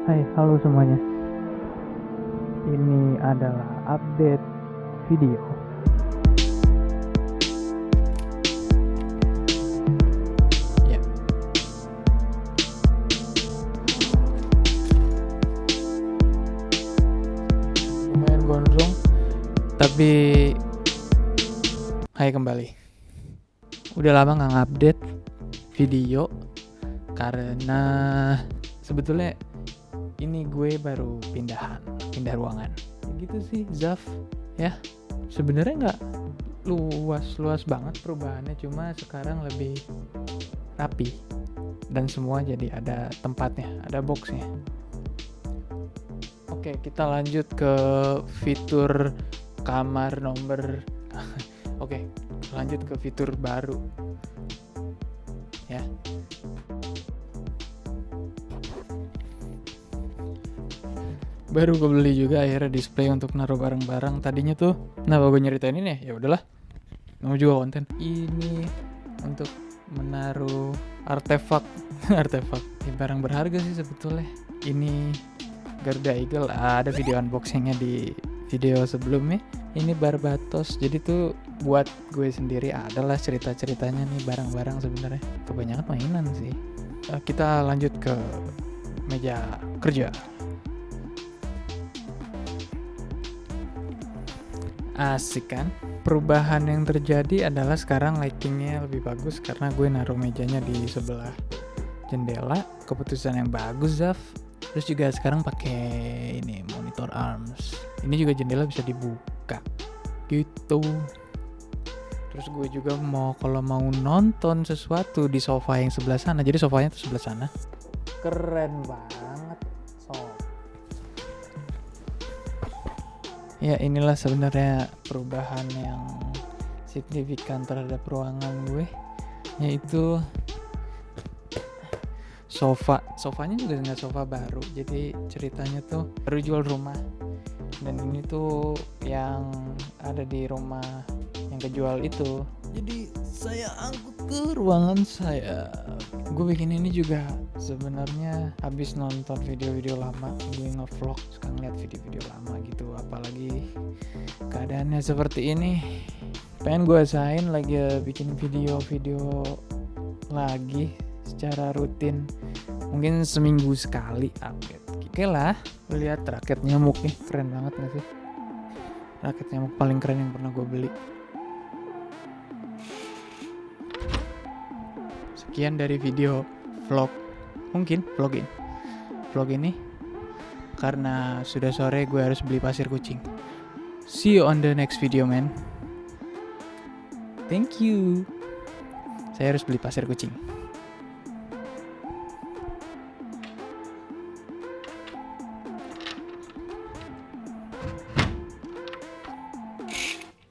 Hai, halo semuanya. Ini adalah update video. Ya, lumayan gondrong, tapi hai kembali. Udah lama nggak ngupdate video karena sebetulnya ini gue baru pindah ruangan. Gitu sih, Zaf. Ya, sebenarnya nggak luas banget perubahannya, cuma sekarang lebih rapi dan semua jadi ada tempatnya, ada boxnya. Oke, kita lanjut ke fitur kamar nomor. Oke, lanjut ke fitur baru. Ya. Baru gue beli juga akhirnya display untuk naruh barang-barang. Tadinya tuh, kenapa gue nyeritain ini ya? Ya udahlah, mau juga konten. Ini untuk menaruh artefak, artefak. Ya, barang berharga sih sebetulnya. Ini Garuda Eagle, ada video unboxingnya di video sebelumnya. Ini Barbatos, jadi tuh buat gue sendiri adalah cerita-ceritanya nih barang-barang sebenarnya. Kebanyakan mainan sih. Kita lanjut ke meja kerja. Asik kan? Perubahan yang terjadi adalah sekarang lightingnya lebih bagus karena gue naruh mejanya di sebelah jendela. Keputusan yang bagus, Zaf. Terus juga sekarang pakai ini monitor arms. Ini juga jendela bisa dibuka gitu. Terus gue juga kalau mau nonton sesuatu di sofa yang sebelah sana. Jadi sofanya tuh sebelah sana. Keren banget. Ya, inilah sebenarnya perubahan yang signifikan terhadap ruangan gue, yaitu sofanya juga nggak sofa baru. Jadi ceritanya tuh baru jual rumah, dan ini tuh yang ada di rumah yang kejual itu. Jadi saya angkut ke ruangan saya. Gue bikin ini juga sebenarnya habis nonton video-video lama. Gue ngevlog, suka ngeliat video-video lama gitu. Apalagi keadaannya seperti ini, pengen gue rasain lagi bikin video-video lagi secara rutin. Mungkin seminggu sekali update. Oke lah, lihat raket nyamuk nih, keren banget gak sih? Raket nyamuk paling keren yang pernah gue beli. Sekian dari video vlog, mungkin vlog ini karena sudah sore gue harus beli pasir kucing. See you on the next video, man. Thank you. Saya harus beli pasir kucing.